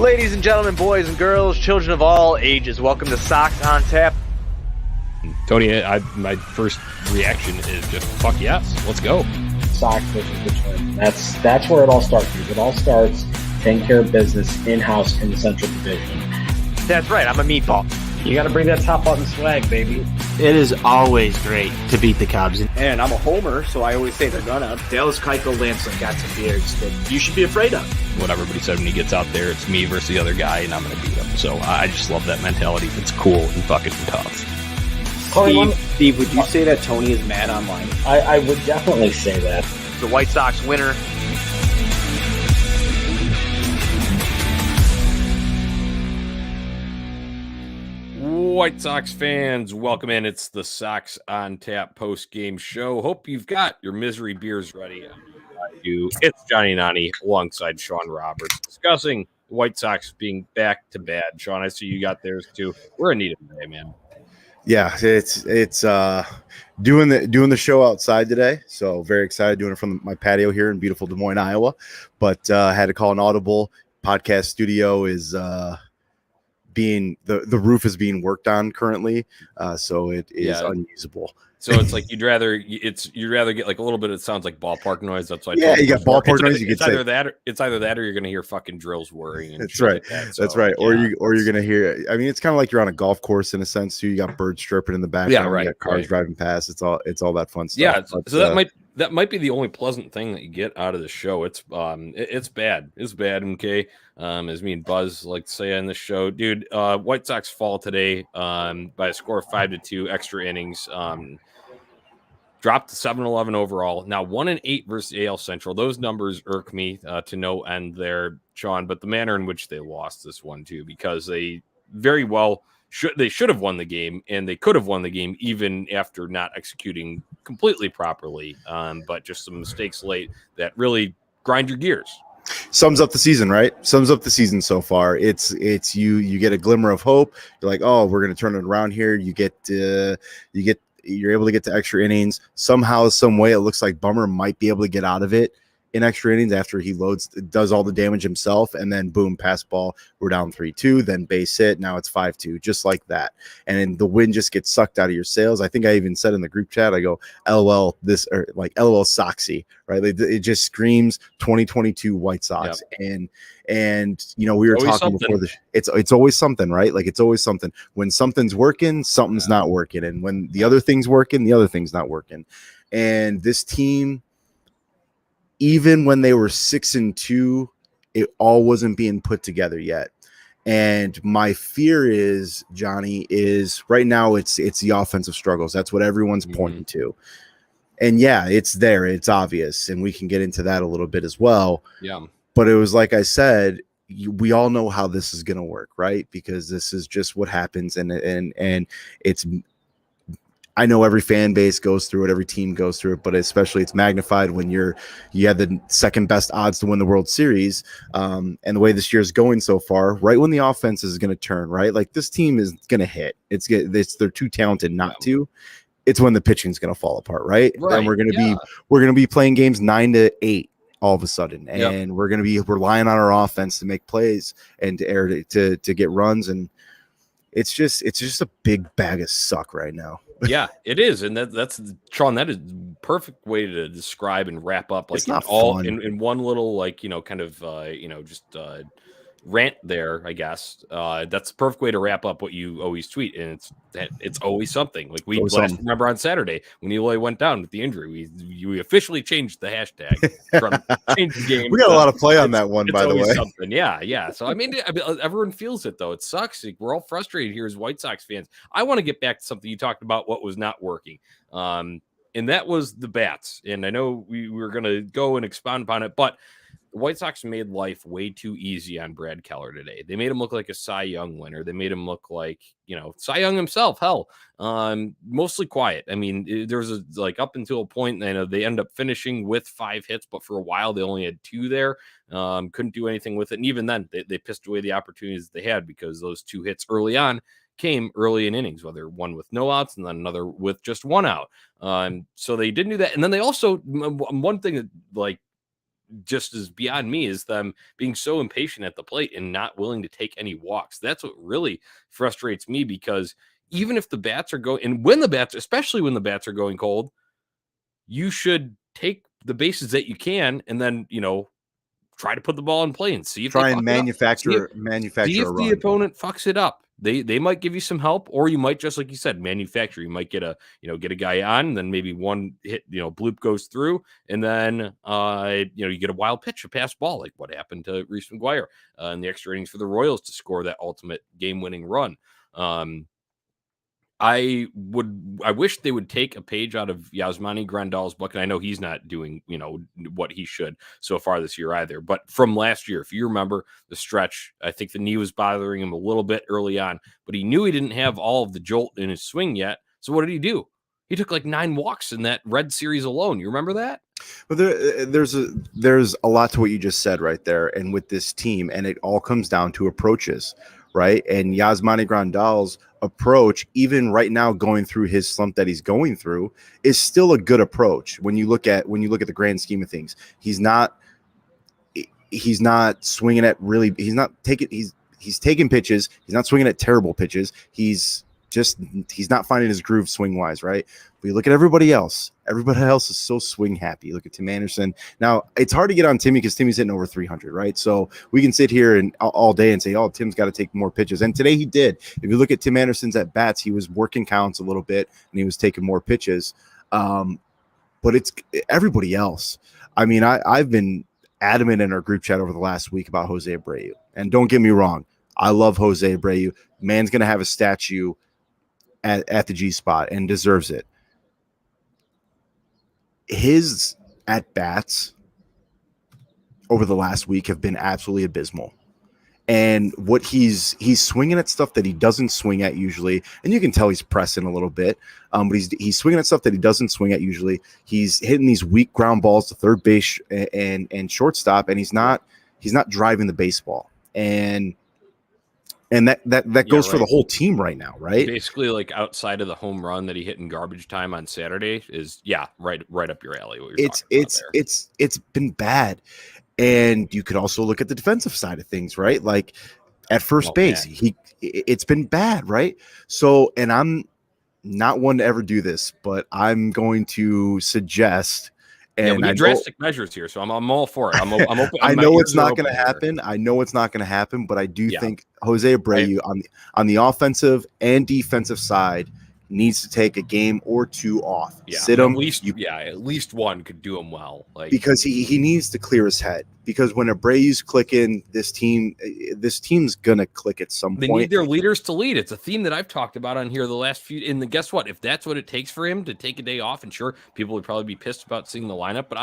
Ladies and gentlemen, boys and girls, children of all ages, welcome to Sox On Tap. Tony, my first reaction is just, fuck yes, let's go. Sox versus Richmond. That's where it all starts. It all starts taking care of business in-house in the Central Division. That's right, I'm a meatball. You got to bring that top button swag, baby. It is always great to beat the Cubs. And I'm a homer, so I always say they're gonna. Dallas Keuchel Lansing got some beards that you should be afraid of. What everybody said when he gets out there, it's me versus the other guy, and I'm going to beat him. So I just love that mentality. It's cool and fucking tough. Steve, would you say that Tony is mad online? I would definitely say that. The White Sox winner. White Sox fans, welcome in. It's the Sox On Tap post-game show. Hope you've got your misery beers ready. It's Jonnie and Sean alongside Sean Roberts discussing White Sox being back to bad. Sean, I see you got theirs too. We're in need of today, man. Yeah, it's doing the show outside today, so very excited doing it from my patio here in beautiful Des Moines, Iowa. But had to call an audible. Podcast studio is being the roof is being worked on currently, so it is unusable. So it's like you'd rather get like a little bit. It sounds like ballpark noise. That's why. Yeah, you got ballpark noise. You it's either that, or you're gonna hear fucking drills whirring. That's right. Like That's right. Or you're gonna hear. I mean, it's kind of like you're on a golf course in a sense too. You got birds chirping in the background. Yeah, right. You got cars driving past. It's all that fun stuff. Yeah. But, so that might be the only pleasant thing that you get out of the show. It's bad. It's bad. Okay. As me and Buzz like to say on this show, dude. White Sox fall today by a score of 5-2, extra innings. Dropped to 7-11 overall. Now 1-8 versus AL Central. Those numbers irk me to no end there, Sean. But the manner in which they lost this one too, because they very well should have won the game, and they could have won the game even after not executing completely properly. But just some mistakes late that really grind your gears. Sums up the season, right? Sums up the season so far. It's you get a glimmer of hope. You're like, oh, we're gonna turn it around here. You're able to get to extra innings somehow, some way. It looks like Bummer might be able to get out of it in extra innings after he does all the damage himself, and then boom, pass ball. We're down 3-2, then base hit. Now it's 5-2, just like that. And then the wind just gets sucked out of your sails. I think I even said in the group chat, I go, LOL this, or like LOL Soxy, right? It just screams 2022 White Sox. Yep. And you know, we were talking something before it's always something, right? Like it's always something. When something's working, something's not working, and when the other thing's working, the other thing's not working. And this team, even when they were 6-2, it all wasn't being put together yet. And my fear is, Johnny, is right now it's the offensive struggles. That's what everyone's pointing to. And yeah, it's there. It's obvious. And we can get into that a little bit as well. Yeah. But it was like I said, we all know how this is going to work, right? Because this is just what happens. And it's, I know every fan base goes through it, every team goes through it, but especially it's magnified when you have the second best odds to win the World Series. And the way this year is going so far, right when the offense is going to turn, right? Like this team is going to hit. They're too talented not to. It's when the pitching is going to fall apart, right? And we're going to be playing games 9-8 all of a sudden, and we're going to be relying on our offense to make plays and to get runs, and it's just a big bag of suck right now. Yeah, it is, and that's Sean. That is perfect way to describe and wrap up like in one little just rant there, I guess. That's the perfect way to wrap up what you always tweet, and it's always something. Like we remember on Saturday when Eloy went down with the injury, we officially changed the hashtag from change the game. We got a lot of play on that one, by the way. Something. Yeah. So I mean, everyone feels it though. It sucks. Like, we're all frustrated here as White Sox fans. I want to get back to something you talked about, what was not working. And that was the bats. And I know we were going to go and expound upon it, but the White Sox made life way too easy on Brad Keller today. They made him look like a Cy Young winner. They made him look like, Cy Young himself. Hell, mostly quiet. I mean, there was up until a point, they ended up finishing with 5 hits, but for a while they only had 2 there. Couldn't do anything with it. And even then, they pissed away the opportunities they had because those 2 hits early on came early in innings, whether one with no outs and then another with just 1 out. So they didn't do that. And then they also, one thing that just is beyond me is them being so impatient at the plate and not willing to take any walks. That's what really frustrates me, because even if the bats are going, and when the bats, especially when the bats are going cold, you should take the bases that you can, and then, try to put the ball in play and see if Try they and manufacture a run. See if the opponent fucks it up. They might give you some help, or you might, just like you said, manufacture. You might get a guy on, and then maybe one hit, bloop goes through, and then you get a wild pitch, a pass ball, like what happened to Reese McGuire in the extra innings for the Royals to score that ultimate game-winning run. I wish they would take a page out of Yasmani Grandal's book, and I know he's not doing, what he should so far this year either. But from last year, if you remember the stretch, I think the knee was bothering him a little bit early on, but he knew he didn't have all of the jolt in his swing yet. So what did he do? He took like 9 walks in that Red Series alone. You remember that? But there's a lot to what you just said right there, and with this team, and it all comes down to approaches, right? And Yasmani Grandal's approach, even right now going through his slump that he's going through, is still a good approach when you look at the grand scheme of things. He's not swinging at really, he's taking pitches, he's not swinging at terrible pitches, he's not finding his groove swing wise, right? But you look at everybody else is so swing happy. Look at Tim Anderson. Now it's hard to get on Timmy because Timmy's hitting over 300, right? So we can sit here and all day and say, oh, Tim's got to take more pitches. And today he did. If you look at Tim Anderson's at bats, he was working counts a little bit and he was taking more pitches. But it's everybody else. I mean, I've been adamant in our group chat over the last week about Jose Abreu. And don't get me wrong, I love Jose Abreu. Man's going to have a statue at the G spot and deserves it. His at-bats over the last week have been absolutely abysmal. And what he's swinging at stuff that he doesn't swing at usually, and you can tell he's pressing a little bit, but he's swinging at stuff that he doesn't swing at usually. He's hitting these weak ground balls to third base and shortstop, and he's not driving the baseball. And that goes for the whole team right now, right? Basically, like outside of the home run that he hit in garbage time on Saturday is right up your alley. What you're it's been bad, and you could also look at the defensive side of things, right? Like at first base, it's been bad, right? So, and I'm not one to ever do this, but I'm going to suggest. And we need drastic measures here, so I'm all for it. I'm open. I know it's not going to happen. I know it's not going to happen, but I do think Jose Abreu on the offensive and defensive side needs to take a game or two off. Yeah, sit him. At least one could do him well. Because he needs to clear his head. Because when Abreu's clicking, this team's gonna click at some point. They need their leaders to lead. It's a theme that I've talked about on here the last few. And guess what? If that's what it takes for him to take a day off, and sure, people would probably be pissed about seeing the lineup, but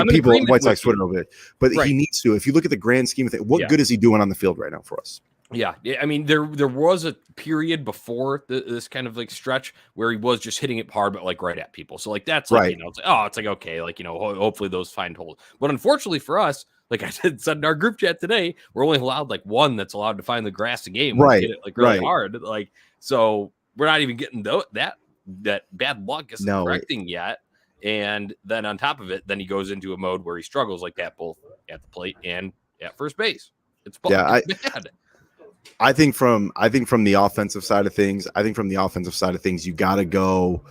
people on White Sox Twitter over it. But he needs to. If you look at the grand scheme of things, what good is he doing on the field right now for us? Yeah, I mean, there was a period before this kind of like stretch where he was just hitting it hard, but like right at people. So like that's like, it's like okay, like hopefully those find hold. But unfortunately for us, like I said in our group chat today, we're only allowed like one that's allowed to find the grass a game, hit it like really hard, like so we're not even getting that bad luck isn't correcting yet. And then on top of it, then he goes into a mode where he struggles like that both at the plate and at first base. It's bad. I think from the offensive side of things, you gotta go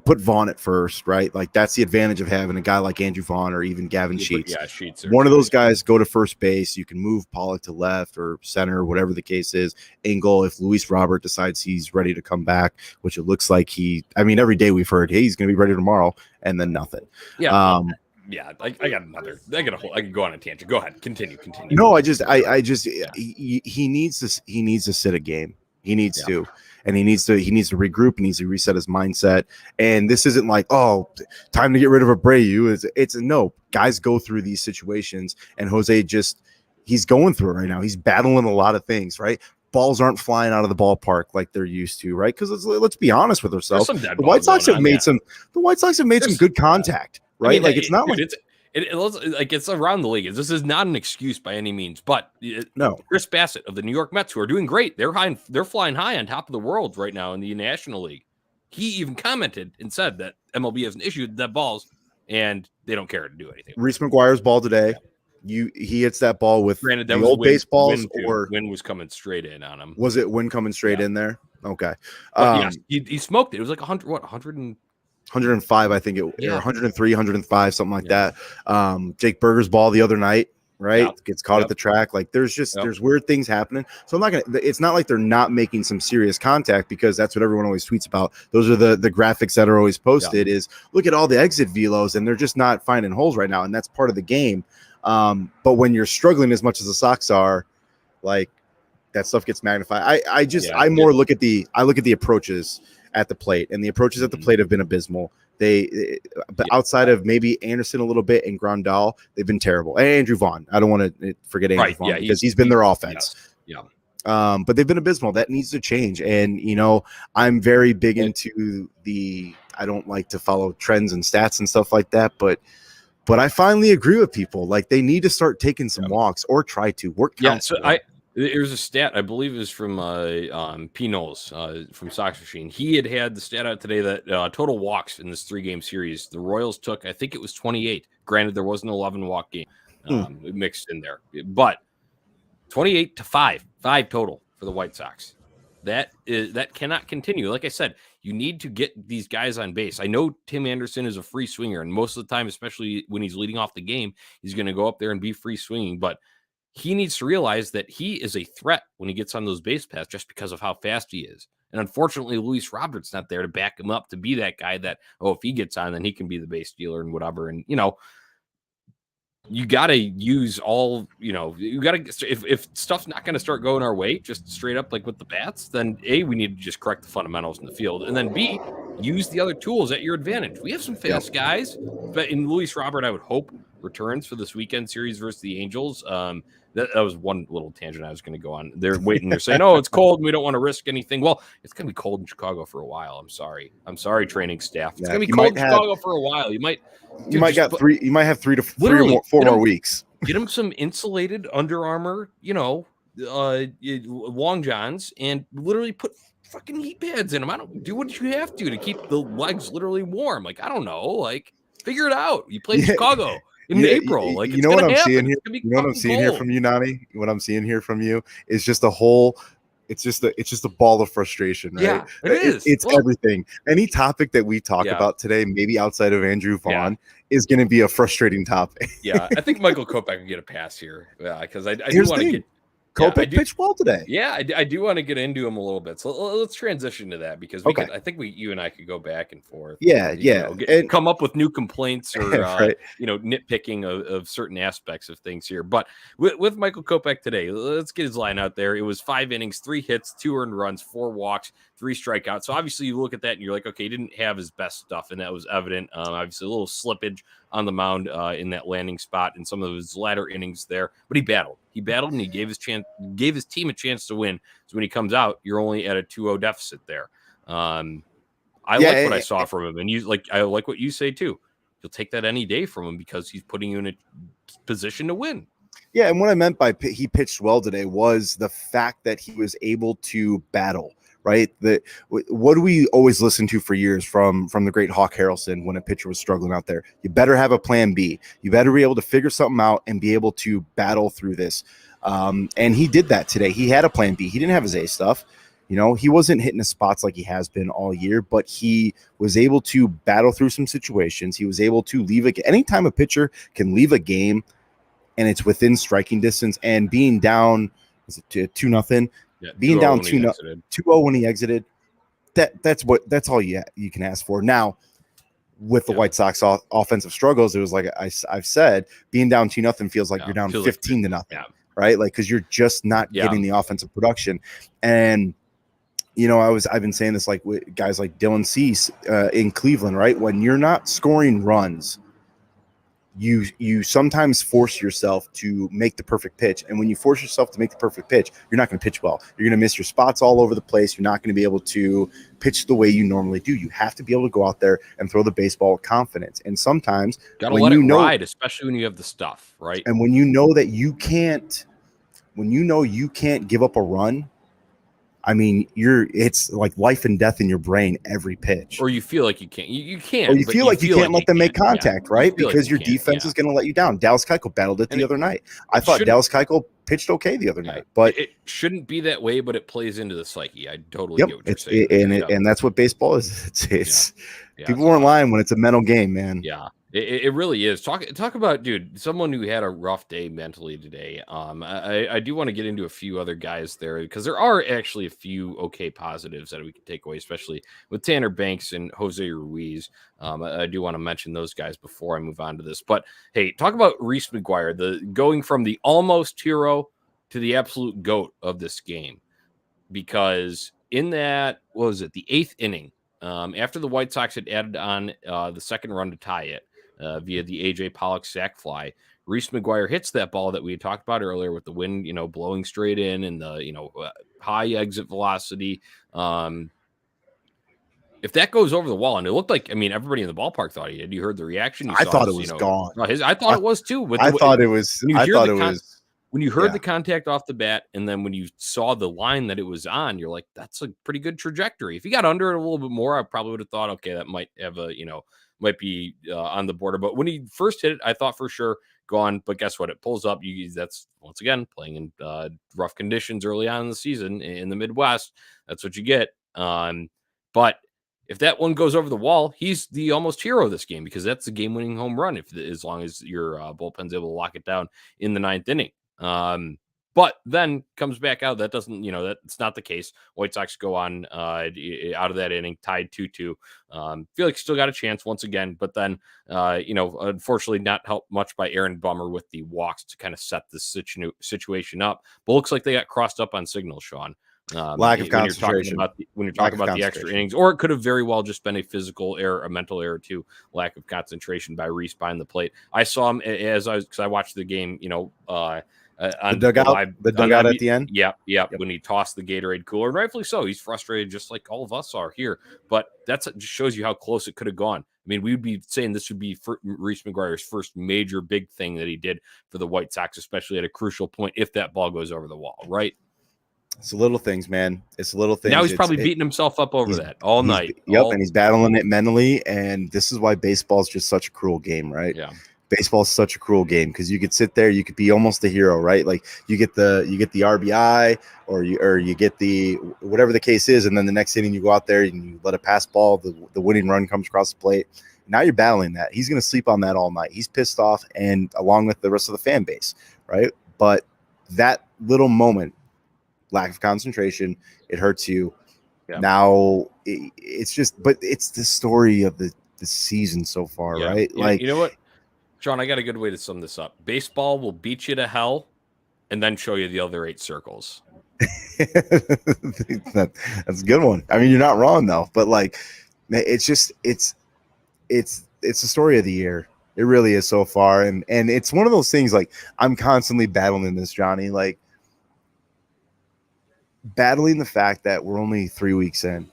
put Vaughn at first, right? Like that's the advantage of having a guy like Andrew Vaughn or even Gavin Sheets. Yeah, Sheets. One of those guys go to first base. You can move Pollock to left or center, whatever the case is. Engel, if Luis Robert decides he's ready to come back, which it looks like every day we've heard, hey, he's going to be ready tomorrow, and then nothing. Yeah. I can go on a tangent. Go ahead. Continue. No, he needs to sit a game. He needs to, and he needs to regroup. He needs to reset his mindset. And this isn't like, oh, time to get rid of Abreu. It's no, guys go through these situations, and Jose he's going through it right now. He's battling a lot of things, right? Balls aren't flying out of the ballpark like they're used to, right? Because let's be honest with ourselves. The White Sox have made some good contact. Right, it's not like it's around the league. This is not an excuse by any means, but Chris Bassett of the New York Mets, who are doing great, they're flying high on top of the world right now in the National League. He even commented and said that MLB has an issue that balls and they don't care to do anything. Reese McGuire's ball today. He hits that ball with Granted, that the was old baseballs, or wind was coming straight in on him. was it wind coming straight in there? Okay. Yes, he smoked it. It was like 105, I think or 103, 105, something like that. Jake Berger's ball the other night, right? Gets caught at the track. Like there's weird things happening. So I'm not gonna. It's not like they're not making some serious contact, because that's what everyone always tweets about. Those are the graphics that are always posted. Is look at all the exit velos, and they're just not finding holes right now, and that's part of the game. But when you're struggling as much as the Sox are, like that stuff gets magnified. I look at the approaches at the plate, and the approaches at the plate have been abysmal. But outside of maybe Anderson a little bit and Grandal, they've been terrible. And Andrew Vaughn, I don't want to forget Andrew Vaughn, because he's been their offense. But they've been abysmal. That needs to change. And I'm very big into I don't like to follow trends and stats and stuff like that, but I finally agree with people. Like they need to start taking some walks, or try to work. There's a stat, I believe, is from P. Knowles from Sox Machine. He had the stat out today that total walks in this 3-game series, the Royals took, I think it was 28. Granted, there was an 11-walk game mixed in there, but 28 to 5 total for the White Sox. That cannot continue. Like I said, you need to get these guys on base. I know Tim Anderson is a free swinger, and most of the time, especially when he's leading off the game, he's going to go up there and be free swinging, but he needs to realize that he is a threat when he gets on those base paths, just because of how fast he is. And unfortunately, Luis Robert's not there to back him up, to be that guy that, if he gets on, then he can be the base stealer and whatever. And, you got to use all, you got to, if stuff's not going to start going our way, just straight up like with the bats, then A, we need to just correct the fundamentals in the field. And then B, use the other tools at your advantage. We have some fast guys, but in Luis Robert, I would hope returns for this weekend series versus the Angels. That was one little tangent I was going to go on. They're waiting. They're saying, "Oh, it's cold, and we don't want to risk anything." Well, it's going to be cold in Chicago for a while. I'm sorry, training staff. It's going to be cold in Chicago for a while. You might have 3 to 4 more weeks. Get them some insulated Under Armour, long johns, and literally put fucking heat pads in them. I don't do what you have to keep the legs literally warm. Like I don't know, like figure it out. You play in Chicago. In April, like what I'm seeing here. You know what I'm seeing here from you, Nani? What I'm seeing here from you is just it's just a ball of frustration, right? Yeah, it is. It's everything. Any topic that we talk about today, maybe outside of Andrew Vaughn, is going to be a frustrating topic. I think Michael Kopech can get a pass here. Yeah, because I do want to get. Kopech pitched well today. Yeah, I do want to get into him a little bit. So let's transition to that, because I think you and I could go back and forth. And come up with new complaints or right. Nitpicking of certain aspects of things here. But with Michael Kopech today, let's get his line out there. It was 5 innings, 3 hits, 2 earned runs, 4 walks, 3 strikeouts. So obviously you look at that and you're like, okay, he didn't have his best stuff, and that was evident. Obviously a little slippage on the mound in that landing spot in some of his latter innings there, but he battled. And he gave his team a chance to win. So when he comes out, you're only at a 2-0 deficit there. I like what I saw from him, and I like what you say too. You'll take that any day from him, because he's putting you in a position to win. Yeah, and what I meant by he pitched well today was the fact that he was able to battle. Right. What do we always listen to for years from the great Hawk Harrelson when a pitcher was struggling out there? You better have a plan B. You better be able to figure something out and be able to battle through this. And he did that today. He had a plan B. He didn't have his A stuff. He wasn't hitting his spots like he has been all year, but he was able to battle through some situations. He was able to leave anytime a pitcher can leave a game and it's within striking distance, and being down, is it 2-0? Yeah, being down 2-0 when he exited, that's all you can ask for. Now, with the White Sox offensive struggles, it was like I've said, being down 2-0 feels like you're down 15-0, right? Like, because you're just not getting the offensive production. And I've been saying this like with guys like Dylan Cease in Cleveland, right? When you're not scoring runs, you sometimes force yourself to make the perfect pitch. And when you force yourself to make the perfect pitch, you're not going to pitch well. You're going to miss your spots all over the place. You're not going to be able to pitch the way you normally do. You have to be able to go out there and throw the baseball with confidence. And sometimes gotta let it ride, especially when you have the stuff, right? And when you know that you can't give up a run, I mean, it's like life and death in your brain every pitch. Or you feel like you can't. You can't. Or you feel like you can't let them make contact, right? Because your defense is going to let you down. Dallas Keuchel battled it the other night. I thought Dallas Keuchel pitched okay the other night, but it shouldn't be that way. But it plays into the psyche. I totally get what you're saying. And that's what baseball is. It's people weren't lying when it's a mental game, man. Yeah. It really is. Talk about, dude, someone who had a rough day mentally today. I do want to get into a few other guys there because there are actually a few okay positives that we can take away, especially with Tanner Banks and Jose Ruiz. I do want to mention those guys before I move on to this. But hey, talk about Reese McGuire, going from the almost hero to the absolute GOAT of this game, because in that, what was it, the 8th inning, after the White Sox had added on the second run to tie it, via the A.J. Pollock sac fly, Reese McGuire hits that ball that we had talked about earlier with the wind, blowing straight in and the, high exit velocity. If that goes over the wall, and it looked like, everybody in the ballpark thought he did. You heard the reaction. I thought it was gone. I thought it was too. I thought it was. When you heard the contact off the bat, and then when you saw the line that it was on, you're like, that's a pretty good trajectory. If he got under it a little bit more, I probably would have thought, okay, that might have might be on the border. But when he first hit it, I thought for sure gone. But guess what? It pulls up. That's once again playing in rough conditions early on in the season in the Midwest. That's what you get. But if that one goes over the wall, he's the almost hero of this game, because that's the game-winning home run. As long as your bullpen's able to lock it down in the 9th inning. But then comes back out. That doesn't, that's not the case. White Sox go on out of that inning, tied 2-2. Feel like still got a chance once again, but then, unfortunately not helped much by Aaron Bummer with the walks to kind of set this situation up. But looks like they got crossed up on signal, Sean. Lack of concentration. When you're talking about the extra innings, or it could have very well just been a physical error, a mental error too. Lack of concentration by Reese behind the plate. I saw him because I watched the game, on the dugout at the end. Yep. When he tossed the Gatorade cooler, and rightfully so, he's frustrated just like all of us are here. But just shows you how close it could have gone. We would be saying this would be Reese McGuire's first major big thing that he did for the White Sox, especially at a crucial point if that ball goes over the wall, right? It's the little things, man. It's the little things. Now he's probably beating himself up over that all night. And he's battling it mentally. And this is why baseball is just such a cruel game, right? Yeah. Baseball is such a cruel game because you could sit there, you could be almost a hero, right? Like you get the RBI or you get the whatever the case is, and then the next inning you go out there and you let a pass ball, the winning run comes across the plate. Now you're battling that. He's going to sleep on that all night. He's pissed off, and along with the rest of the fan base, right? But that little moment, lack of concentration, it hurts you. Yeah. Now it's just, but it's the story of the season so far, right? Like, you know what, John, I got a good way to sum this up. Baseball will beat you to hell and then show you the other 8 circles. That's a good one. You're not wrong though, but like, it's just, it's the story of the year. It really is so far. And it's one of those things, like, I'm constantly battling this, Johnny, like battling the fact that we're only 3 weeks in,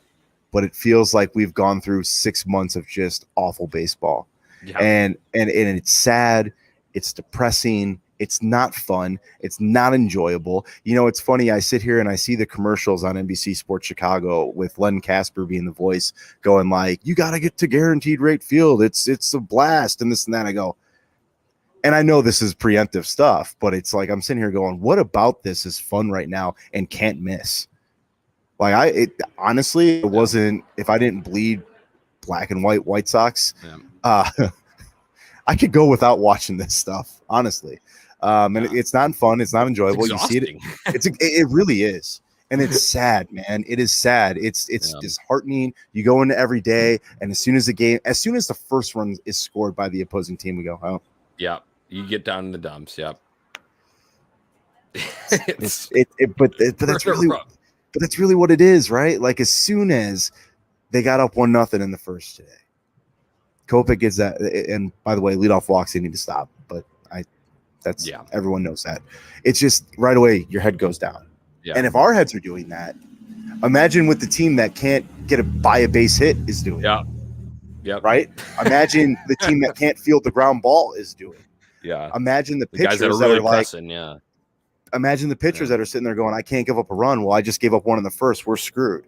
but it feels like we've gone through 6 months of just awful baseball. Yeah. And it's sad. It's depressing. It's not fun. It's not enjoyable. It's funny. I sit here and I see the commercials on NBC Sports Chicago with Len Casper being the voice, going like, "You got to get to guaranteed rate field. It's a blast," and this and that. I go, and I know this is preemptive stuff, but it's like I'm sitting here going, what about this is fun right now and can't miss? Like honestly, it wasn't. If I didn't bleed black and white Sox, I could go without watching this stuff, honestly. And it's not fun. It's not enjoyable. You see it. It really is. And it's sad, man. It is sad. It's disheartening. You go into every day, and as soon as the first run is scored by the opposing team, we go, oh. Yeah. You get down in the dumps. Yep. But that's really what it is, right? Like, as soon as they got up 1-0 in the first today, Kopech gets that, and by the way, leadoff walks, they need to stop. But everyone knows that. It's just right away your head goes down. Yeah. And if our heads are doing that, imagine what the team that can't buy a base hit is doing. Yeah. Yep. Right? Imagine the team that can't field the ground ball is doing. Yeah. Imagine the pitchers guys that are really like, pressing, yeah. imagine the pitchers that are sitting there going, I can't give up a run. Well, I just gave up one in the first. We're screwed.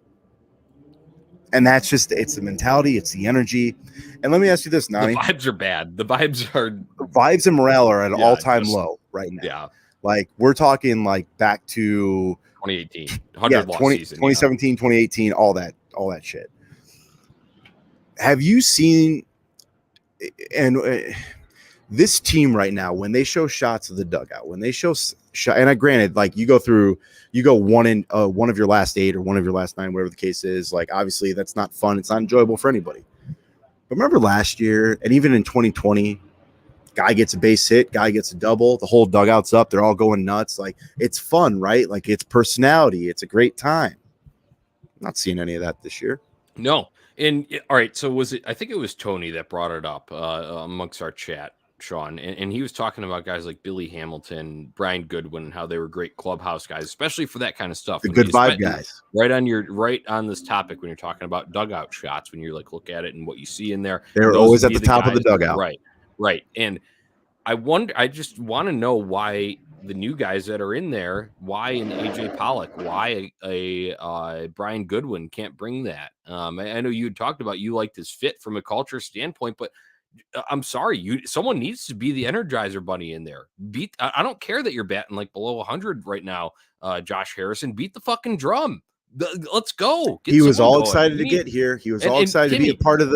And that's just, it's the mentality, it's the energy. And let me ask you this, Nani. The vibes are bad. The vibes and morale are at an all-time low right now. Yeah. Like, we're talking like back to 2018, 100 loss season. 2017, 2018, all that shit. Have you seen, and this team right now, when they show shots of the dugout, when they show and granted, like you go one of your last 8 or one of your last 9, whatever the case is, like obviously that's not fun. It's not enjoyable for anybody. But remember last year, and even in 2020, guy gets a base hit, guy gets a double, the whole dugout's up, they're all going nuts. Like, it's fun, right? Like, it's personality, it's a great time. I'm not seeing any of that this year. No. And all right, so I think it was Tony that brought it up amongst our chat, Sean, and he was talking about guys like Billy Hamilton, Brian Goodwin, and how they were great clubhouse guys, especially for that kind of stuff. The good vibe guys. Right on this topic when you're talking about dugout shots, when you like look at it and what you see in there. They're always at the top of the dugout. Right. And I just want to know why the new guys that are in there, why an AJ Pollock, why a Brian Goodwin can't bring that. I know you had talked about you liked his fit from a culture standpoint, but I'm sorry, someone needs to be the Energizer Bunny in there. I don't care that you're batting like below 100 right now, Josh Harrison. Beat the fucking drum. Let's go. He was all excited to get here. He was all excited to be a part of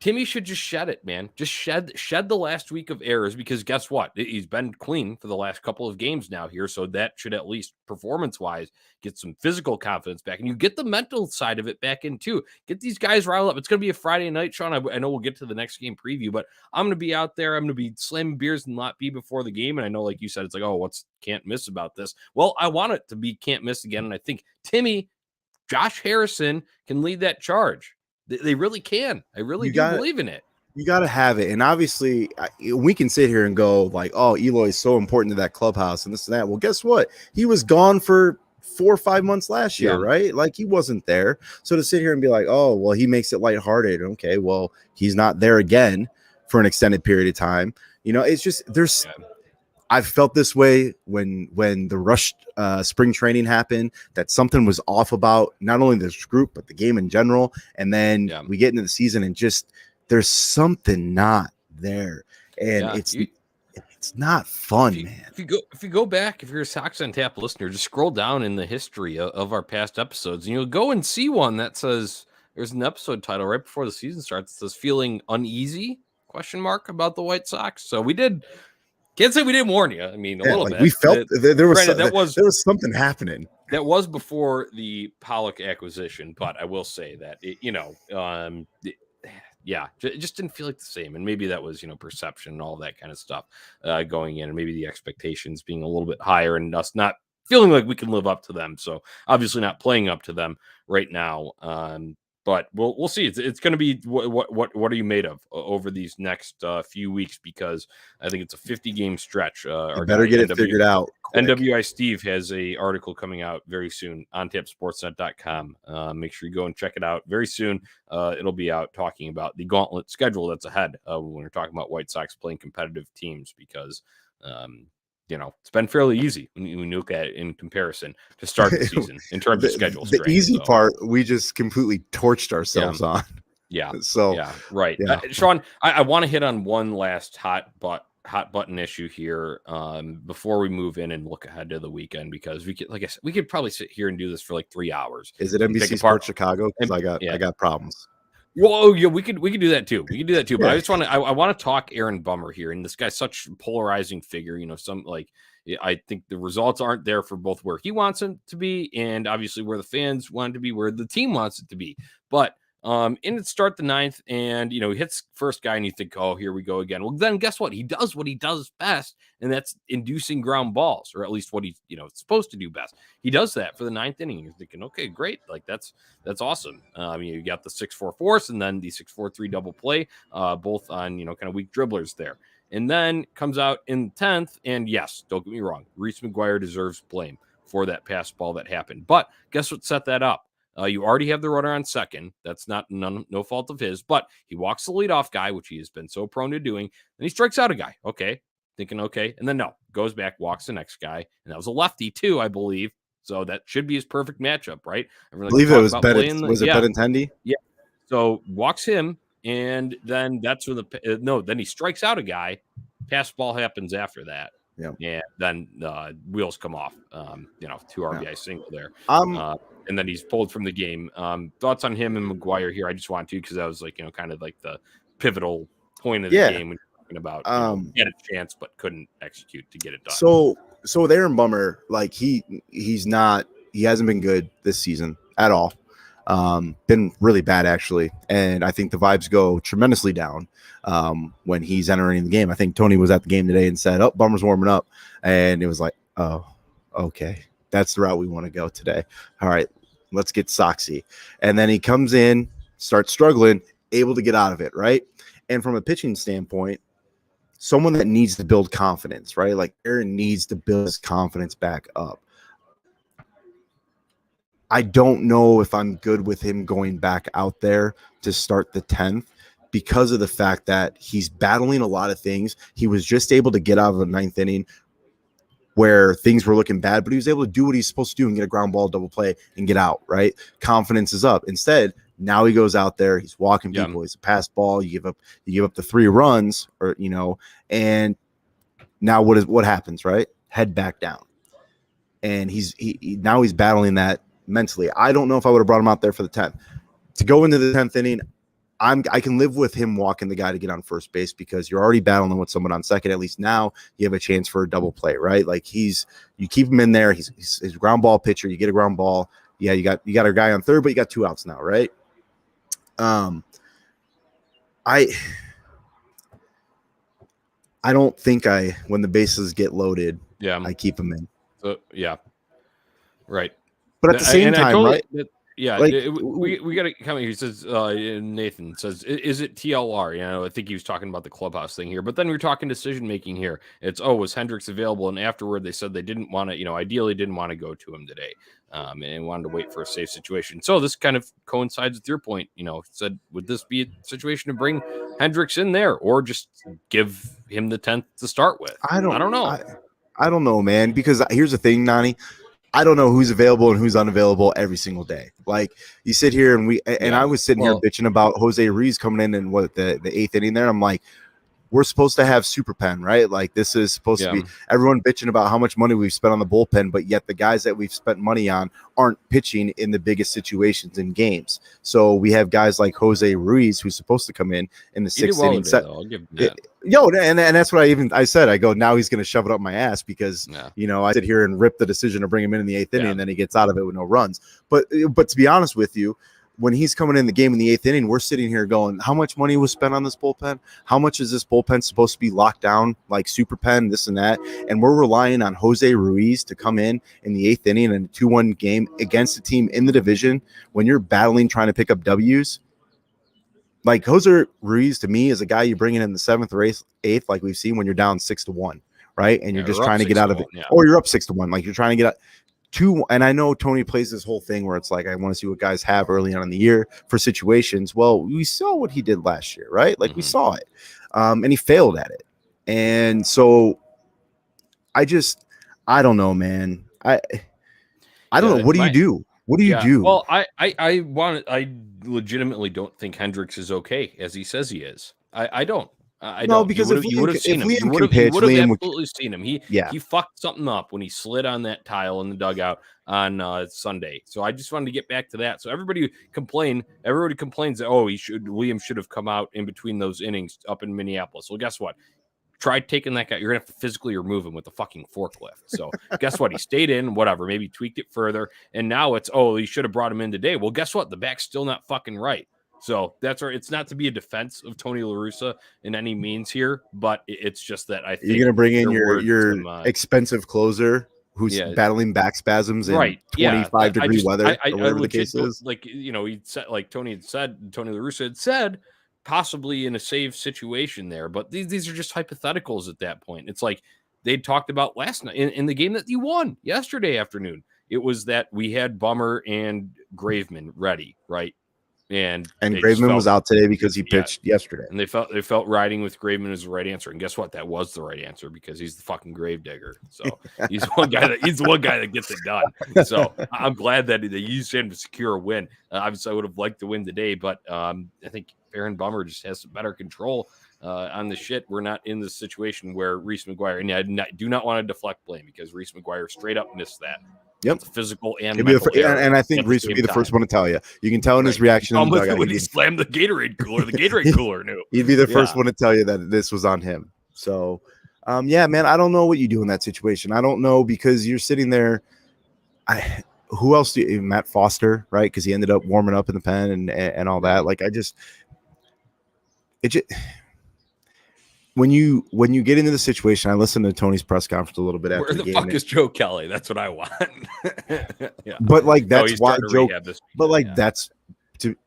Timmy should just shed it, man. Just shed the last week of errors, because guess what? He's been clean for the last couple of games now here, so that should at least performance-wise get some physical confidence back, and you get the mental side of it back in too. Get these guys riled up. It's going to be a Friday night, Sean. I know we'll get to the next game preview, but I'm going to be out there. I'm going to be slamming beers in Lot B before the game, and I know, like you said, it's like, oh, what's can't miss about this? Well, I want it to be can't miss again, and I think Josh Harrison can lead that charge. They really can. I really do believe in it. You got to have it. And obviously, we can sit here and go like, oh, Eloy's so important to that clubhouse and this and that. Well, guess what? He was gone for 4 or 5 months last year, right? Like, he wasn't there. So to sit here and be like, oh, well, he makes it lighthearted. Okay, well, he's not there again for an extended period of time. You know, it's just I've felt this way when the rushed spring training happened, that something was off about not only this group, but the game in general. And then we get into the season and just there's something not there. And it's not fun, man. If you go back, if you're a Sox on Tap listener, just scroll down in the history of our past episodes, and you'll go and see one that says there's an episode title right before the season starts that says "Feeling Uneasy?" about the White Sox. So we did. Can't say we didn't warn you. I mean, a little bit. We felt there was something happening. That was before the Pollock acquisition, but I will say that it just didn't feel like the same. And maybe that was, perception and all that kind of stuff going in, and maybe the expectations being a little bit higher and us not feeling like we can live up to them. So obviously not playing up to them right now. But we'll see. It's going to be what are you made of over these next few weeks, because I think it's a 50-game stretch. Better get it figured out quick. NWI Steve has a article coming out very soon on tapsportsnet.com. Make sure you go and check it out very soon. It'll be out talking about the gauntlet schedule that's ahead when we're talking about White Sox playing competitive teams, because it's been fairly easy when you look at it in comparison to start the season in terms of schedule strength. The easy part, we just completely torched ourselves on. Yeah. So right. Yeah. Sean, I want to hit on one last hot button issue here before we move in and look ahead to the weekend, because we could, like I said, we could probably sit here and do this for like 3 hours. Is it NBC Sports Chicago? Because I got problems. Well, yeah, we could do that too. But I just want to talk Aaron Bummer here, and this guy's such a polarizing figure. I think the results aren't there for both where he wants him to be, and obviously where the fans want it to be, where the team wants it to be. But in it start the 9th, and he hits first guy, and you think, oh, here we go again. Well, then guess what? He does what he does best, and that's inducing ground balls, or at least what he's supposed to do best. He does that for the 9th inning. You're thinking, okay, great, like that's awesome. You got the 6-4 force, and then the 6-4-3 double play, both on kind of weak dribblers there. And then comes out in 10th, and yes, don't get me wrong, Reese McGuire deserves blame for that pass ball that happened. But guess what set that up? You already have the runner on second. That's no fault of his, but he walks the leadoff guy, which he has been so prone to doing, and he strikes out a guy. Okay, thinking okay, and then no, goes back, walks the next guy, and that was a lefty too, I believe. So that should be his perfect matchup, right? I believe it was Benintendi? Yeah. So walks him, and then that's when then he strikes out a guy. Pass ball happens after that. Yeah. And then wheels come off. 2 RBI single there. And then he's pulled from the game. Thoughts on him and McGuire here? I just want to, because that was kind of like the pivotal point of the game when you're talking about he had a chance but couldn't execute to get it done. So with Aaron Bummer, like he hasn't been good this season at all. Been really bad actually, and I think the vibes go tremendously down when he's entering the game. I think Tony was at the game today and said, "Oh, Bummer's warming up," and it was like, "Oh, okay, that's the route we want to go today. All right, let's get Soxy." And then he comes in, starts struggling, able to get out of it, right? And from a pitching standpoint, someone that needs to build confidence, right? Like Aaron needs to build his confidence back up. I don't know if I'm good with him going back out there to start the 10th because of the fact that he's battling a lot of things. He was just able to get out of the 9th inning where things were looking bad, but he was able to do what he's supposed to do and get a ground ball, double play, and get out, right? Confidence is up. Instead, now he goes out there, he's walking people, he's a pass ball, you give up the 3 runs, and now what happens, right? Head back down. And now he's battling that mentally. I don't know if I would have brought him out there for the 10th. To go into the 10th inning, I can live with him walking the guy to get on first base because you're already battling with someone on second. At least now you have a chance for a double play, right? Like you keep him in there. He's a ground ball pitcher. You get a ground ball. Yeah, you got a guy on third, but you got 2 outs now, right? I don't think when the bases get loaded, I keep him in. Right. But at the same time, right? We got to come here. He says, Nathan says, is it TLR? I think he was talking about the clubhouse thing here, but then we're talking decision making here. It's, was Hendricks available? And afterward, they said they didn't want to, ideally didn't want to go to him today, and wanted to wait for a safe situation. So this kind of coincides with your point. Said, would this be a situation to bring Hendricks in there or just give him the 10th to start with? I don't know. I don't know, man, because here's the thing, Nani. I don't know who's available and who's unavailable every single day. Like you sit here and I was sitting here bitching about Jose Ruiz coming in and the 8th inning there. I'm like, we're supposed to have super pen, right? Like this is supposed to be everyone bitching about how much money we've spent on the bullpen, but yet the guys that we've spent money on aren't pitching in the biggest situations in games. So we have guys like Jose Ruiz who's supposed to come in the 6th inning. I'll give him that. And that's what I said. I go, now he's going to shove it up my ass because I sit here and rip the decision to bring him in the 8th inning, and then he gets out of it with no runs. But to be honest with you, when he's coming in the game in the 8th inning, we're sitting here going, how much money was spent on this bullpen? How much is this bullpen supposed to be locked down, like super pen, this and that? And we're relying on Jose Ruiz to come in the 8th inning in a 2-1 game against a team in the division when you're battling trying to pick up W's. Like Jose Ruiz to me is a guy you bring in the 7th or 8th, like we've seen when you're down 6-1, right? And you're just trying to get out of it. Or you're up 6-1, like you're trying to get out. And I know Tony plays this whole thing where it's like, I want to see what guys have early on in the year for situations. Well, we saw what he did last year, right? Like we saw it, and he failed at it. And so I don't know, man. I don't know. What do you do? What do you do? Well, I legitimately don't think Hendricks is okay as he says he is. I don't. No, because you would have seen him. You would have absolutely seen him. He fucked something up when he slid on that tile in the dugout on Sunday. So I just wanted to get back to that. So everybody complains that Williams should have come out in between those innings up in Minneapolis. Well, guess what? Try taking that guy. You're gonna have to physically remove him with a fucking forklift. So guess what? He stayed in, whatever, maybe tweaked it further. And now it's, he should have brought him in today. Well, guess what? The back's still not fucking right. So that's where it's not to be a defense of Tony La Russa in any means here, but it's just that I think you're going to bring in your expensive closer who's battling back spasms in 25-degree weather, or whatever the case is. Like, he said, like Tony La Russa had said, possibly in a save situation there, but these are just hypotheticals at that point. It's like they talked about last night in the game that you won yesterday afternoon. It was that we had Bummer and Graveman ready, right? And Graveman was out today because he pitched yesterday. And they felt riding with Graveman is the right answer. And guess what? That was the right answer because he's the fucking gravedigger. So he's the one guy that gets it done. So I'm glad that they used him to secure a win. Obviously, I would have liked to win today, but I think Aaron Bummer just has some better control on the shit. We're not in the situation where Reese McGuire, and I do not want to deflect blame because Reese McGuire straight up missed that. Yep, it's physical and mental and I think Reese would be the first one to tell you. You can tell in his reaction in the dugout, when he slammed the Gatorade cooler knew. He'd be the first one to tell you that this was on him. So, yeah, man, I don't know what you do in that situation. I don't know because you're sitting there. Who else do you? Matt Foster, right? Because he ended up warming up in the pen and all that. Like when you get into the situation, I listened to Tony's press conference a little bit after the game. Where the fuck is Joe Kelly? That's what I want. Yeah. But like that's why Joe. But like that's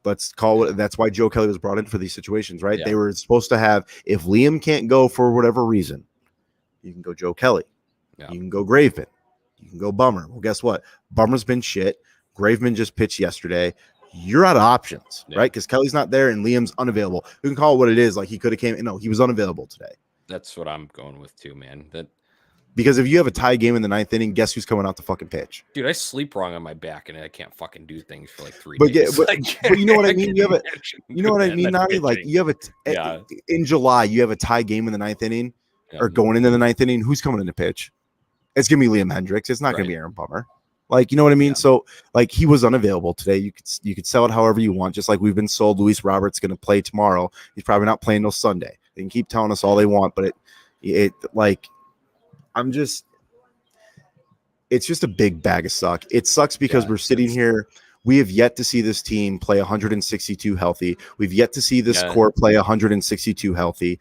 let's call it. That's why Joe Kelly was brought in for these situations, right? Yeah. They were supposed to have. If Liam can't go for whatever reason, you can go Joe Kelly. Yeah. You can go Graveman. You can go Bummer. Well, guess what? Bummer's been shit. Graveman just pitched yesterday. You're out of options, right? Because Kelly's not there and Liam's unavailable. You can call it what it is. Like he could have came. No, he was unavailable today. That's what I'm going with too, man. Because if you have a tie game in the 9th inning, guess who's coming out to fucking pitch? Dude, I sleep wrong on my back and I can't fucking do things for like 3 days. But you know what I mean? You know what I mean, Nani? Like you have in July, you have a tie game in the 9th inning or going into the 9th inning. Who's coming in to pitch? It's gonna be Liam Hendricks. It's not gonna be Aaron Bummer. Like, you know what I mean? Yeah. So, like, he was unavailable today. You could sell it however you want, just like we've been sold. Luis Roberts going to play tomorrow. He's probably not playing till Sunday. They can keep telling us all they want, but it's just a big bag of suck. It sucks because we're sitting here. We have yet to see this team play 162 healthy. We've yet to see this core play 162 healthy.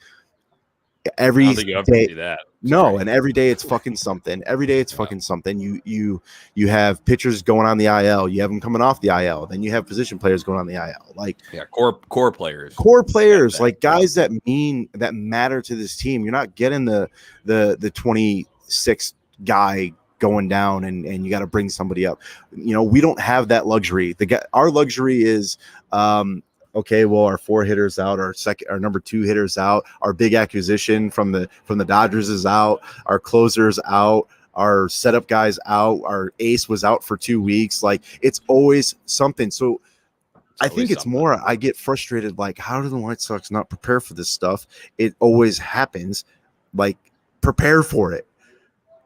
Every day, and every day it's fucking something. Every day it's fucking something. You have pitchers going on the IL. You have them coming off the IL. Then you have position players going on the IL. Like core players, like guys that matter to this team. You're not getting the 26 guy going down and you got to bring somebody up. You know, we don't have that luxury. Our luxury is okay, well, our 4 hitters out, our number 2 hitters out, our big acquisition from the Dodgers is out, our closers out, our setup guys out, our ace was out for 2 weeks. Like it's always something. So I think it's more, I get frustrated. Like, how do the White Sox not prepare for this stuff? It always happens. Like, prepare for it.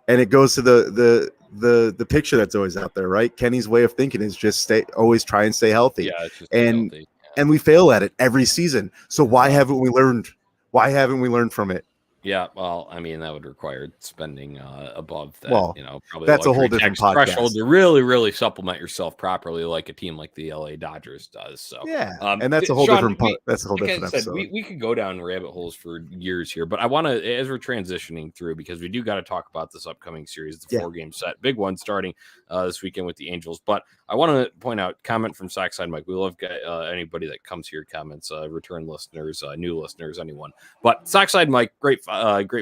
And it goes to the picture that's always out there, right? Kenny's way of thinking is just always try and stay healthy. Yeah, it's just healthy. And we fail at it every season. So why haven't we learned? Why haven't we learned from it? Yeah, well, I mean, that would require spending above that. Well, probably that's a whole different podcast. Threshold to really, really supplement yourself properly, like a team like the LA Dodgers does. So yeah, and that's a whole different. That's a whole different episode. We could go down rabbit holes for years here, but I want to, as we're transitioning through, because we do got to talk about this upcoming series, the 4-game set, big one starting this weekend with the Angels. But I want to point out comment from Sockside Mike. We love anybody that comes here, comments, return listeners, new listeners, anyone. But Sockside Mike, great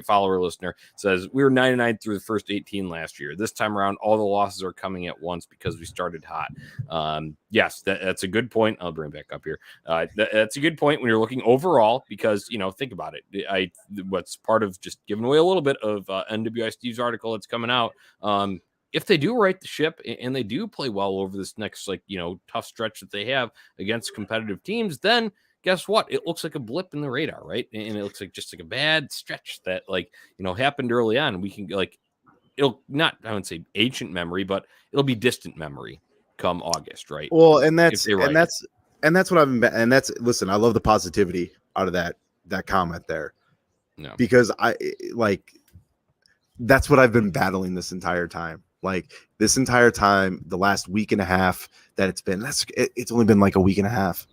follower listener, says we were 99 through the first 18 last year. This time around, all the losses are coming at once because we started hot. Yes, that's a good point. I'll bring it back up here. That's a good point when you're looking overall, because think about it. What's part of just giving away a little bit of NWI Steve's article that's coming out. If they do right the ship and they do play well over this next tough stretch that they have against competitive teams, then guess what? It looks like a blip in the radar, right? And it looks like just like a bad stretch that happened early on. We can it'll not, I wouldn't say ancient memory, but it'll be distant memory come August, right? Well, and that's what I've been, and that's, listen, I love the positivity out of that comment there, because that's what I've been battling this entire time. Like this entire time, the last week and a half that it's only been like a week and a half,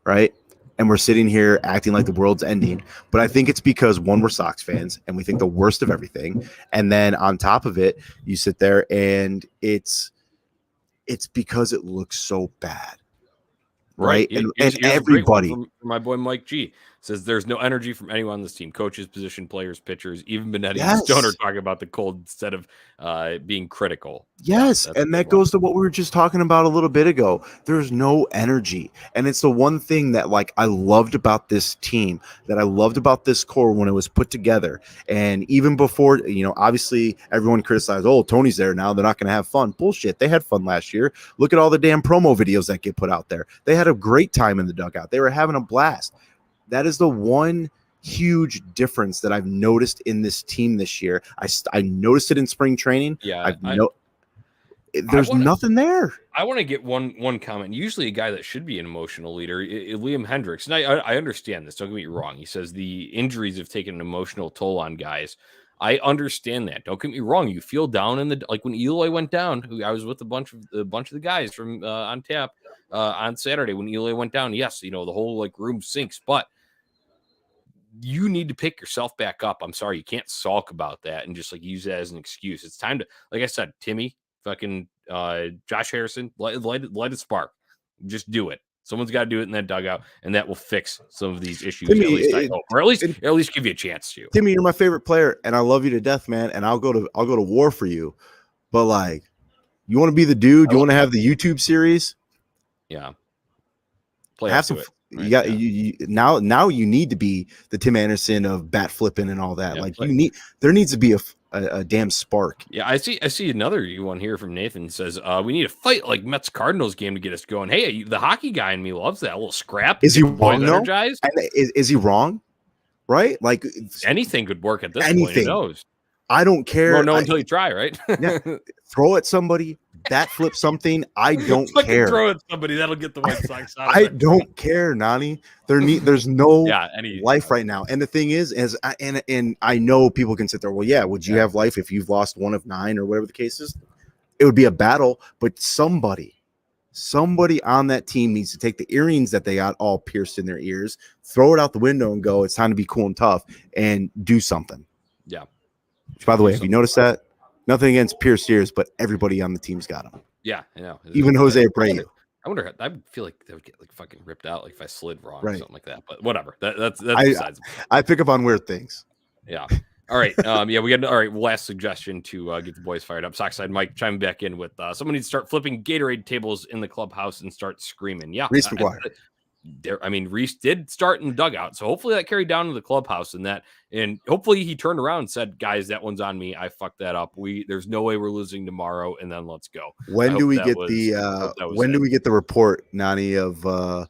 right? And we're sitting here acting like the world's ending. But I think it's because, one, we're Sox fans and we think the worst of everything. And then on top of it, you sit there and it's because it looks so bad, right? And everybody, from my boy Mike G. Says there's no energy from anyone on this team. Coaches, position players, pitchers, even Benetti and Stone are talking about the cold instead of being critical. Yes, Yeah, and that goes to what we were just talking about a little bit ago. There's no energy. And it's the one thing that like I loved about this team, that I loved about this core when it was put together. And even before, obviously everyone criticized, oh, Tony's there now, they're not going to have fun. Bullshit. They had fun last year. Look at all the damn promo videos that get put out there. They had a great time in the dugout. They were having a blast. That is the one huge difference that I've noticed in this team this year. I noticed it in spring training. Yeah, there's nothing there. I want to get one comment. Usually a guy that should be an emotional leader, Liam Hendricks. And I understand this. Don't get me wrong. He says the injuries have taken an emotional toll on guys. I understand that. Don't get me wrong. You feel down like when Eloy went down. I was with a bunch of the guys from on tap on Saturday when Eloy went down. Yes, the whole like room sinks, but you need to pick yourself back up. I'm sorry, you can't sulk about that and just like use that as an excuse. It's time to, like I said, Timmy, fucking Josh Harrison, light a spark. Just do it. Someone's got to do it in that dugout, and that will fix some of these issues. Timmy, at least I hope, or at least give you a chance to. Timmy, you're my favorite player, and I love you to death, man. And I'll go to war for you. But like, you want to be the dude? You want to have the YouTube series? Yeah. Play have some. Right? You got you now. You need to be the Tim Anderson of bat flipping and all that. Yeah, there needs to be a damn spark. Yeah, I see another one here from Nathan. Says we need a fight like Mets Cardinals game to get us going. Hey, the hockey guy in me loves that little scrap. Is he wrong though? Is he wrong? Right? Like anything could work at this point. Who knows? I don't care. You don't know until you try, right? Yeah. Throw at somebody, bat flip something. I don't care. Throw at somebody that'll get the White Sox out. I don't care, Nani. There's no any life right now. And the thing is and I know people can sit there. Well, yeah. Would you have life if you've lost 1 of 9 or whatever the case is? It would be a battle, but somebody on that team needs to take the earrings that they got all pierced in their ears, throw it out the window, and go. It's time to be cool and tough and do something. Yeah. Which, by the way, have you noticed that? Nothing against pierced ears, but everybody on the team's got them. Yeah, I know. Even Jose Abreu. I wonder. I feel like they would get like fucking ripped out, like if I slid wrong or something like that. But whatever. That's besides. I pick up on weird things. Yeah. All right. We got all right. Last suggestion to get the boys fired up. Sockside Mike chiming back in with someone needs to start flipping Gatorade tables in the clubhouse and start screaming. Yeah, Reese McGuire. Reese did start in the dugout, so hopefully that carried down to the clubhouse and hopefully he turned around and said, "Guys, that one's on me. I fucked that up. There's no way we're losing tomorrow, and then let's go." When do we get the report, Nani, of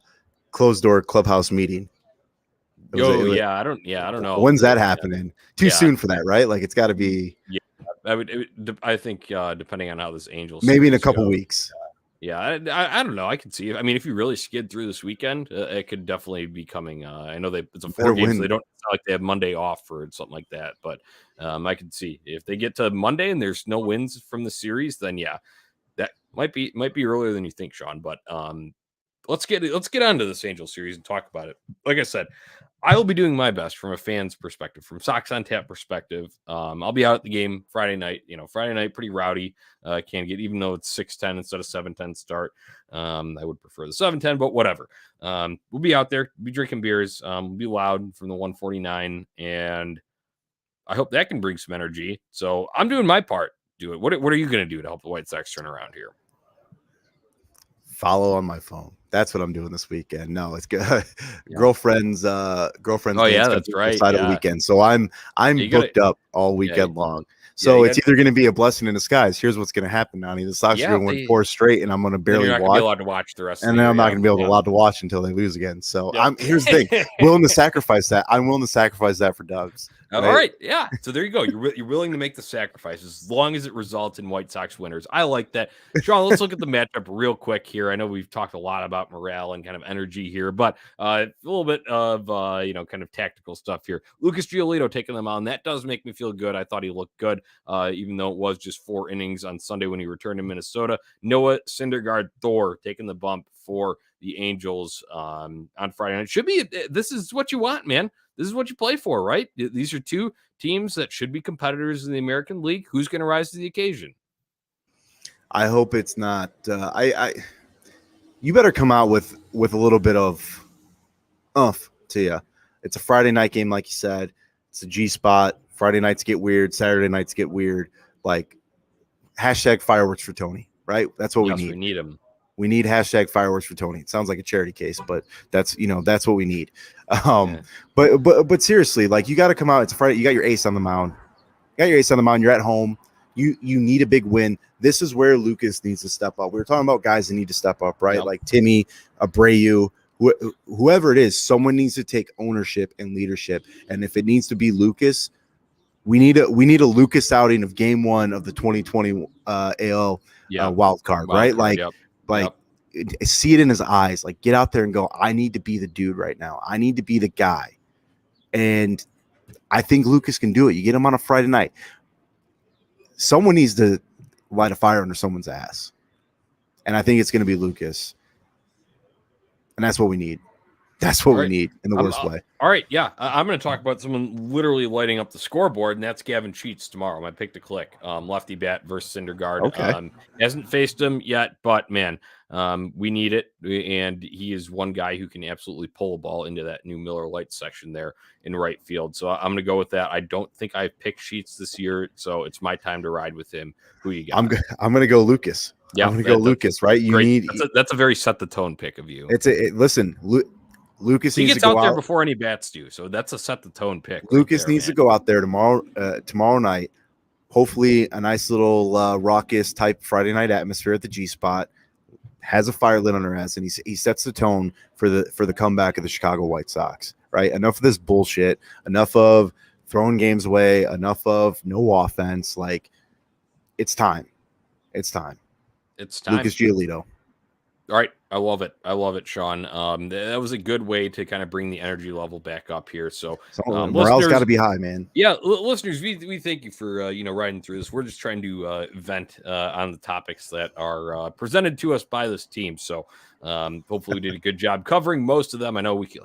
closed door clubhouse meeting? I don't know. When's that happening? Too soon for that, right? Like it's got to be. Yeah, I think depending on how this Angels maybe in a couple weeks. Yeah, I don't know. I can see. I mean, if you really skid through this weekend, it could definitely be coming. I know it's a 4 games. So they don't like they have Monday off or something like that. But I can see if they get to Monday and there's no wins from the series, then that might be earlier than you think, Sean. But let's get on to this Angels series and talk about it. Like I said, I will be doing my best from a fan's perspective, from Sox on Tap perspective. I'll be out at the game Friday night. Friday night, pretty rowdy. Can't get, even though it's 6:10 instead of 7:10 start. I would prefer the 7:10, but whatever. We'll be out there, be drinking beers. We'll be loud from the 149, and I hope that can bring some energy. So I'm doing my part. Do it. What are you going to do to help the White Sox turn around here? Follow on my phone. That's what I'm doing this weekend. No, it's good. Girlfriend's. Oh yeah, that's right. Side of the weekend, so I'm booked up all weekend long. So it's either going to be a blessing in disguise. Here's what's going to happen, Nani. The Sox are going to win 4 straight, and I'm going to barely watch. Be allowed to watch the rest. And then I'm not going to be allowed to watch until they lose again. So here's the thing: willing to sacrifice that. I'm willing to sacrifice that for Dubs. All right, yeah. So there you go. You're willing to make the sacrifice as long as it results in White Sox winners. I like that. Sean, let's look at the matchup real quick here. I know we've talked a lot about morale and kind of energy here, but a little bit of kind of tactical stuff here. Lucas Giolito taking them on. That does make me feel good. I thought he looked good, even though it was just 4 innings on Sunday when he returned to Minnesota. Noah Syndergaard Thor taking the bump for the Angels on Friday night. Should be. This is what you want, man. This is what you play for, right? These are 2 teams that should be competitors in the American League. Who's going to rise to the occasion? I hope it's not. You better come out with a little bit of to you. It's a Friday night game, like you said. It's a G spot. Friday nights get weird. Saturday nights get weird. Like, hashtag fireworks for Tony, right? That's what we need. We need him. We need hashtag fireworks for Tony. It sounds like a charity case, but that's what we need. But seriously, like, you got to come out. It's a Friday. You got your ace on the mound. You're at home. You need a big win. This is where Lucas needs to step up. We were talking about guys that need to step up, right? Yep. Like Timmy, Abreu, whoever it is. Someone needs to take ownership and leadership. And if it needs to be Lucas, we need a Lucas outing of Game 1 of the 2020 AL wild card, right? See it in his eyes. Like, get out there and go, I need to be the dude right now. I need to be the guy. And I think Lucas can do it. You get him on a Friday night. Someone needs to light a fire under someone's ass. And I think it's going to be Lucas. And that's what we need. That's what we need in the worst way. All right, yeah. I'm going to talk about someone literally lighting up the scoreboard, and that's Gavin Sheets tomorrow. My pick to click. Lefty bat versus Syndergaard. Okay. Hasn't faced him yet, but, man, we need it. And he is one guy who can absolutely pull a ball into that new Miller Lite section there in right field. So I'm going to go with that. I don't think I've picked Sheets this year, so it's my time to ride with him. Who you got? I'm going to go Lucas. Yeah, I'm going to go Lucas, right? That's a very set the tone pick of you. Listen, Lucas he needs gets to go out there out before any bats do, so that's a set the tone pick. Lucas needs to go out there tomorrow night. Hopefully, a nice little raucous type Friday night atmosphere at the G spot. Has a fire lit on her ass, and he sets the tone for the comeback of the Chicago White Sox. Right? Enough of this bullshit. Enough of throwing games away. Enough of no offense. Like, it's time. It's time. Lucas Giolito. All right. I love it, Sean. That was a good way to kind of bring the energy level back up here. So morale's got to be high, man. Yeah, listeners, we thank you for riding through this. We're just trying to vent on the topics that are presented to us by this team. So hopefully we did a good job covering most of them. I know we could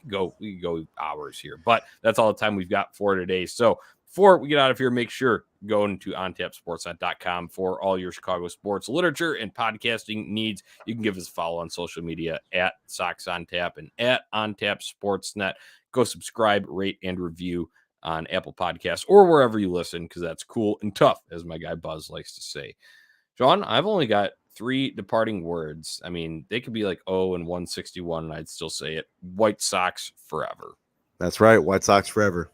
go hours here, but that's all the time we've got for today. So before we get out of here, make sure going to ontapsportsnet.com for all your Chicago sports literature and podcasting needs. You can give us a follow on social media at Sox On Tap and at On Tap Sportsnet. Go subscribe, rate, and review on Apple Podcasts or wherever you listen, because that's cool and tough, as my guy Buzz likes to say. John, I've only got 3 departing words. I mean, they could be like 0 and 161, and I'd still say it. White Sox forever. That's right. White Sox forever.